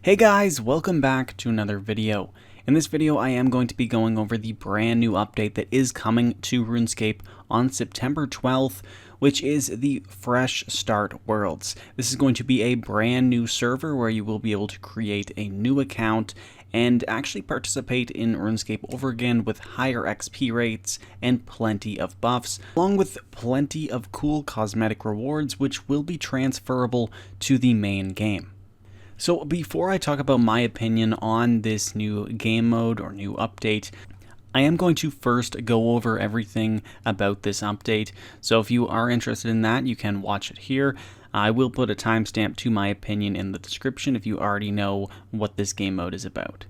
Hey guys, welcome back to another video. In this video, I am going to be going over the brand new update that is coming to RuneScape on September 12th, which is the Fresh Start Worlds. This is going to be a brand new server where you will be able to create a new account and actually participate in RuneScape over again with higher XP rates and plenty of buffs, along with plenty of cool cosmetic rewards which will be transferable to the main game. So before I talk about my opinion on this new game mode or new update, I am going to first go over everything about this update. So if you are interested in that, you can watch it here. I will put a timestamp to my opinion in the description if you already know what this game mode is about.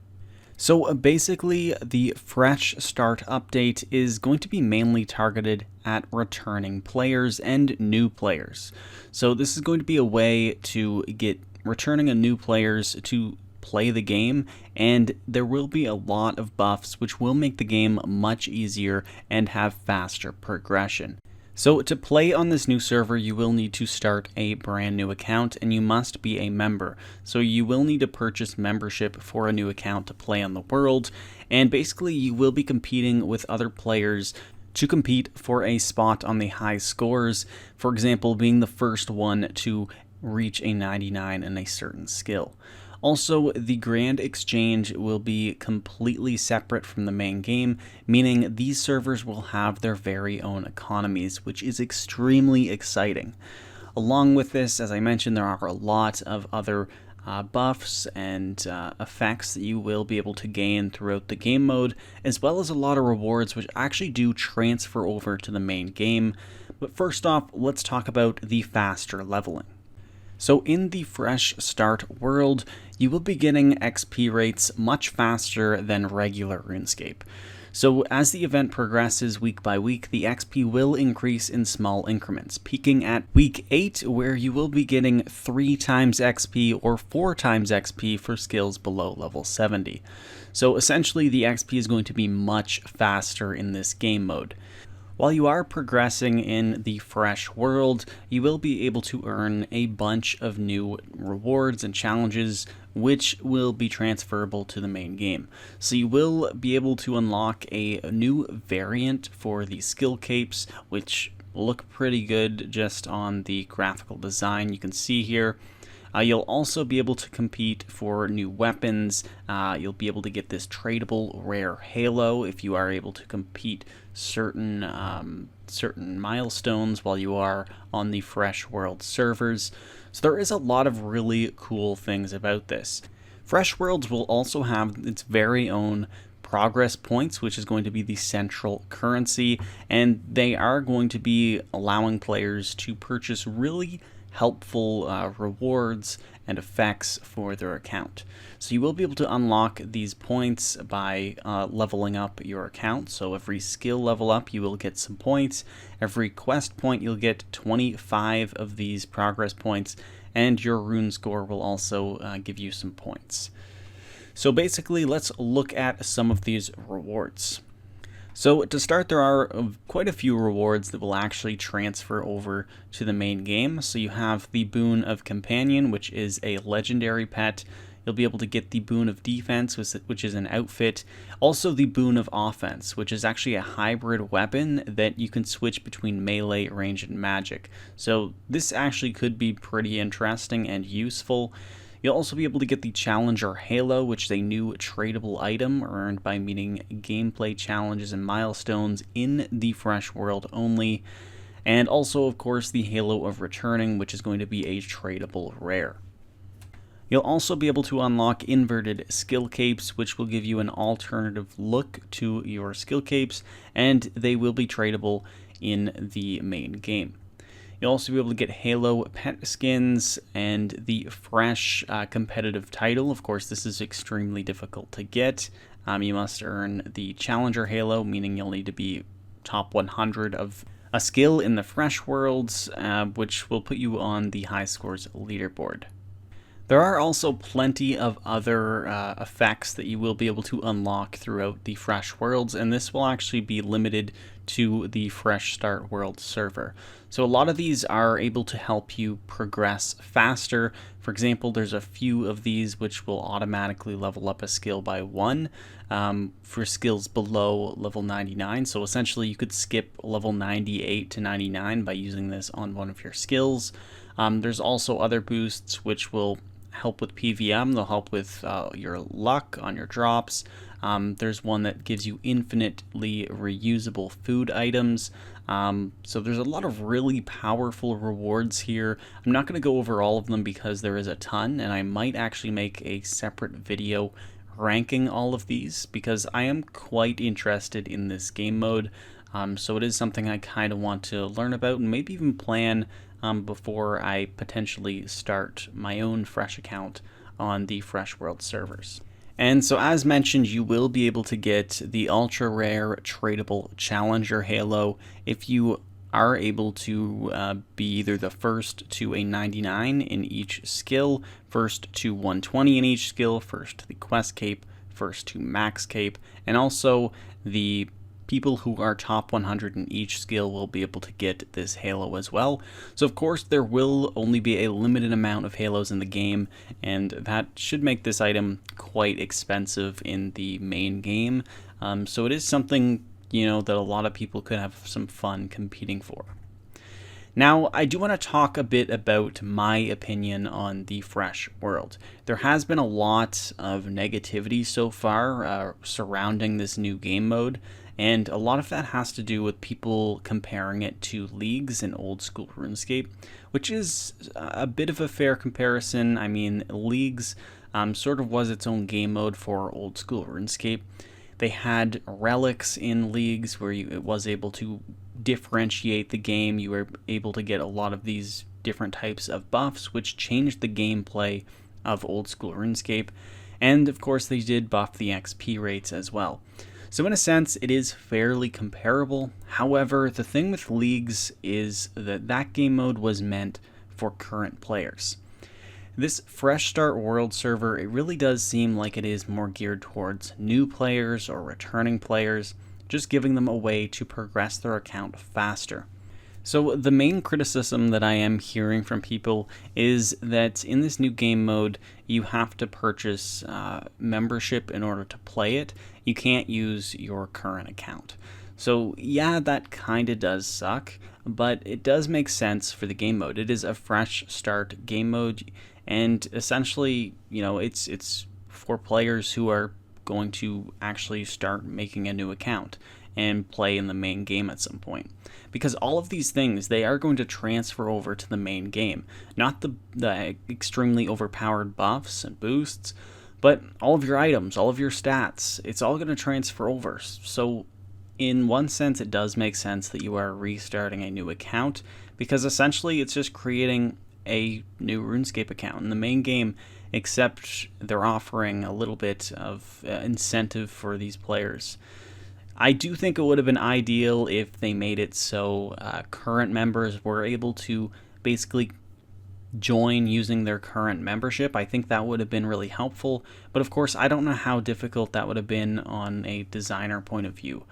So basically, the Fresh Start update is going to be mainly targeted at returning players and new players. So this is going to be a way to get returning a new players to play the game, and there will be a lot of buffs which will make the game much easier and have faster progression. So to play on this new server, you will need to start a brand new account and you must be a member. So you will need to purchase membership for a new account to play on the world, and basically you will be competing with other players to compete for a spot on the high scores, for example being the first one to reach a 99 in a certain skill. Also, the Grand Exchange will be completely separate from the main game, meaning these servers will have their very own economies, which is extremely exciting. Along with this, as I mentioned, there are a lot of other buffs and effects that you will be able to gain throughout the game mode, as well as a lot of rewards which actually do transfer over to the main game. But first off, let's talk about the faster leveling. So in the Fresh Start world, you will be getting XP rates much faster than regular RuneScape. So as the event progresses week by week, the XP will increase in small increments, peaking at week 8 where you will be getting 3 times XP or 4 times XP for skills below level 70. So essentially the XP is going to be much faster in this game mode. While you are progressing in the Fresh world, you will be able to earn a bunch of new rewards and challenges which will be transferable to the main game. So you will be able to unlock a new variant for the skill capes, which look pretty good just on the graphical design you can see here. You'll also be able to compete for new weapons. You'll be able to get this tradable rare halo if you are able to compete certain milestones while you are on the Fresh World servers. So there is a lot of really cool things about this. Fresh Worlds will also have its very own progress points, which is going to be the central currency, and they are going to be allowing players to purchase really helpful rewards and effects for their account. So you will be able to unlock these points by leveling up your account. So every skill level up you will get some points. Every quest point you'll get 25 of these progress points, and your rune score will also give you some points. So basically, let's look at some of these rewards. So to start, there are quite a few rewards that will actually transfer over to the main game. So you have the Boon of Companion, which is a legendary pet. You'll be able to get the Boon of Defense, which is an outfit. Also the Boon of Offense, which is actually a hybrid weapon that you can switch between melee, range, and magic. So this actually could be pretty interesting and useful. You'll also be able to get the Challenger Halo, which is a new tradable item earned by meeting gameplay challenges and milestones in the Fresh World only. And also, of course, the Halo of Returning, which is going to be a tradable rare. You'll also be able to unlock inverted skill capes, which will give you an alternative look to your skill capes, and they will be tradable in the main game. You'll also be able to get Halo pet skins and the Fresh competitive title. Of course, this is extremely difficult to get. You must earn the Challenger Halo, meaning you'll need to be top 100 of a skill in the Fresh Worlds, which will put you on the high scores leaderboard. There are also plenty of other effects that you will be able to unlock throughout the Fresh Worlds, and this will actually be limited to the Fresh Start World server. So a lot of these are able to help you progress faster. For example, there's a few of these which will automatically level up a skill by 1 for skills below level 99. So essentially you could skip level 98 to 99 by using this on one of your skills. There's also other boosts which will help with PVM. They'll help with your luck on your drops. There's one that gives you infinitely reusable food items. So there's a lot of really powerful rewards here. I'm not going to go over all of them because there is a ton, and I might actually make a separate video ranking all of these because I am quite interested in this game mode. So it is something I kind of want to learn about and maybe even plan before I potentially start my own Fresh account on the Fresh World servers. And so as mentioned, you will be able to get the ultra rare tradable Challenger Halo if you are able to be either the first to a 99 in each skill, first to 120 in each skill, first to the Quest Cape, first to Max Cape, and also the people who are top 100 in each skill will be able to get this halo as well. So of course there will only be a limited amount of halos in the game, and that should make this item quite expensive in the main game. So it is something, you know, that a lot of people could have some fun competing for. Now, I do want to talk a bit about my opinion on the Fresh World. There has been a lot of negativity so far surrounding this new game mode, and a lot of that has to do with people comparing it to Leagues in old school RuneScape, which is a bit of a fair comparison. I mean, Leagues sort of was its own game mode for old school RuneScape. They had relics in Leagues where it was able to differentiate the game. You were able to get a lot of these different types of buffs, which changed the gameplay of old school RuneScape. And of course, they did buff the XP rates as well. So in a sense, it is fairly comparable. However, the thing with Leagues is that that game mode was meant for current players. This Fresh Start World server, it really does seem like it is more geared towards new players or returning players, just giving them a way to progress their account faster. So the main criticism that I am hearing from people is that in this new game mode, you have to purchase membership in order to play it. You can't use your current account. So yeah, that kind of does suck, but it does make sense for the game mode. It is a fresh start game mode, and essentially, you know, it's for players who are going to actually start making a new account and play in the main game at some point. Because all of these things, they are going to transfer over to the main game. Not the extremely overpowered buffs and boosts, but all of your items, all of your stats, it's all going to transfer over. So in one sense, it does make sense that you are restarting a new account, because essentially it's just creating a new RuneScape account in the main game, except they're offering a little bit of incentive for these players. I do think it would have been ideal if they made it so current members were able to basically join using their current membership. I think that would have been really helpful, but of course I don't know how difficult that would have been on a designer point of view.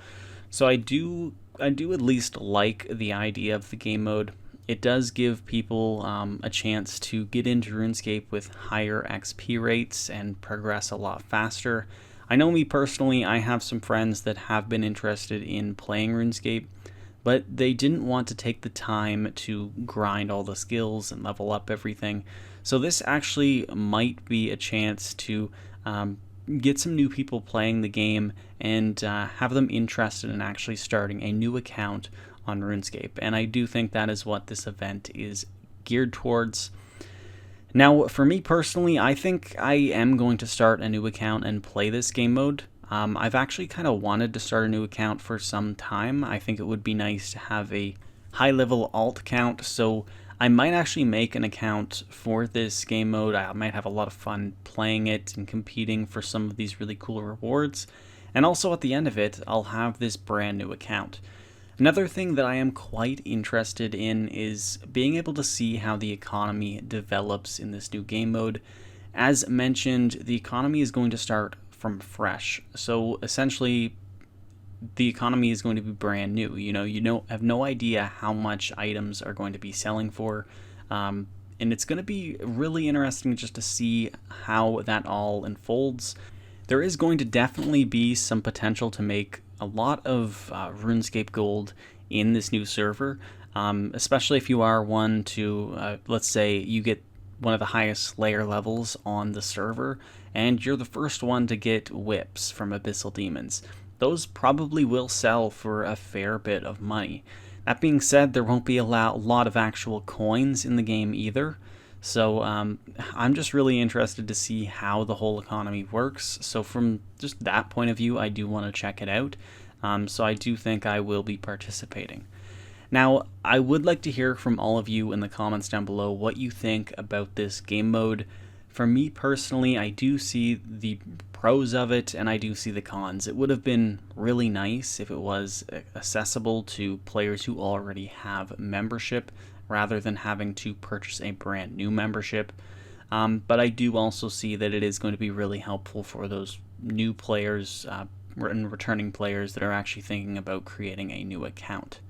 So I do at least like the idea of the game mode. It does give people a chance to get into RuneScape with higher XP rates and progress a lot faster. I know me personally, I have some friends that have been interested in playing RuneScape, but they didn't want to take the time to grind all the skills and level up everything. So this actually might be a chance to get some new people playing the game and have them interested in actually starting a new account on RuneScape. And I do think that is what this event is geared towards. Now, for me personally, I think I am going to start a new account and play this game mode. I've actually kind of wanted to start a new account for some time. I think it would be nice to have a high-level alt account, so I might actually make an account for this game mode. I might have a lot of fun playing it and competing for some of these really cool rewards. And also at the end of it, I'll have this brand new account. Another thing that I am quite interested in is being able to see how the economy develops in this new game mode. As mentioned, the economy is going to start from fresh. So essentially, the economy is going to be brand new. You have no idea how much items are going to be selling for. And it's going to be really interesting just to see how that all unfolds. There is going to definitely be some potential to make a lot of RuneScape gold in this new server, especially if you are one to, let's say you get one of the highest Slayer levels on the server, and you're the first one to get whips from Abyssal Demons. Those probably will sell for a fair bit of money. That being said, there won't be a lot of actual coins in the game either. So I'm just really interested to see how the whole economy works. So from just that point of view, I do want to check it out. So I do think I will be participating. Now, I would like to hear from all of you in the comments down below what you think about this game mode. For me personally, I do see the pros of it and I do see the cons. It would have been really nice if it was accessible to players who already have membership rather than having to purchase a brand new membership. But I do also see that it is going to be really helpful for those new players and returning players that are actually thinking about creating a new account.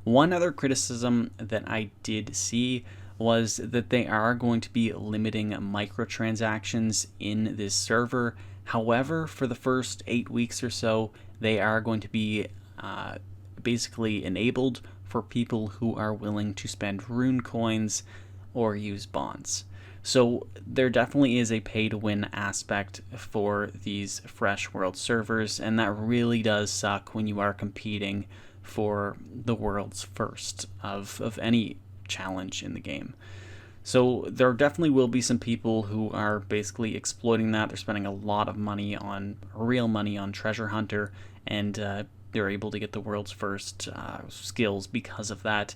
One other criticism that I did see was that they are going to be limiting microtransactions in this server. However, for the first 8 weeks or so, they are going to be basically enabled for people who are willing to spend rune coins or use bonds. So there definitely is a pay-to-win aspect for these Fresh World servers, and that really does suck when you are competing for the world's first of any challenge in the game. So there definitely will be some people who are basically exploiting that. They're spending a lot of money on, real money on Treasure Hunter, and they're able to get the world's first skills because of that.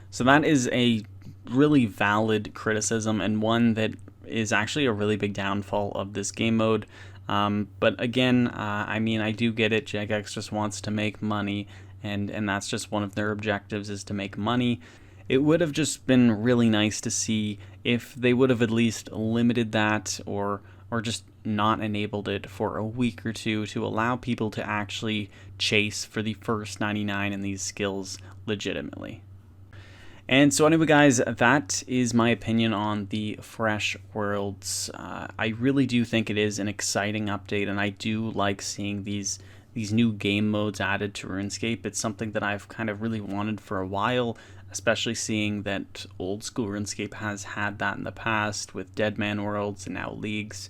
So that is a really valid criticism, and one that is actually a really big downfall of this game mode. But again, I mean, I do get it. Jagex just wants to make money, and that's just one of their objectives, is to make money. It would have just been really nice to see if they would have at least limited that or just not enabled it for a week or two to allow people to actually chase for the first 99 in these skills legitimately. And so anyway, guys, that is my opinion on the Fresh Worlds. I really do think it is an exciting update, and I do like seeing these new game modes added to RuneScape. It's something that I've kind of really wanted for a while, especially seeing that old school RuneScape has had that in the past with Deadman Worlds and now Leagues.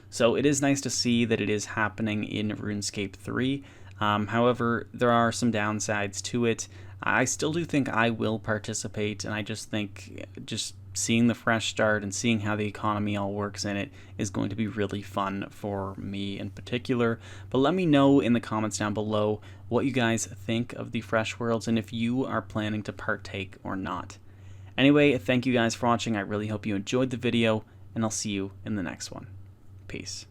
So it is nice to see that it is happening in RuneScape 3. However, there are some downsides to it. I still do think I will participate, and I just think just seeing the fresh start and seeing how the economy all works in it is going to be really fun for me in particular. But let me know in the comments down below what you guys think of the Fresh Worlds and if you are planning to partake or not. Anyway, thank you guys for watching. I really hope you enjoyed the video, and I'll see you in the next one. Peace.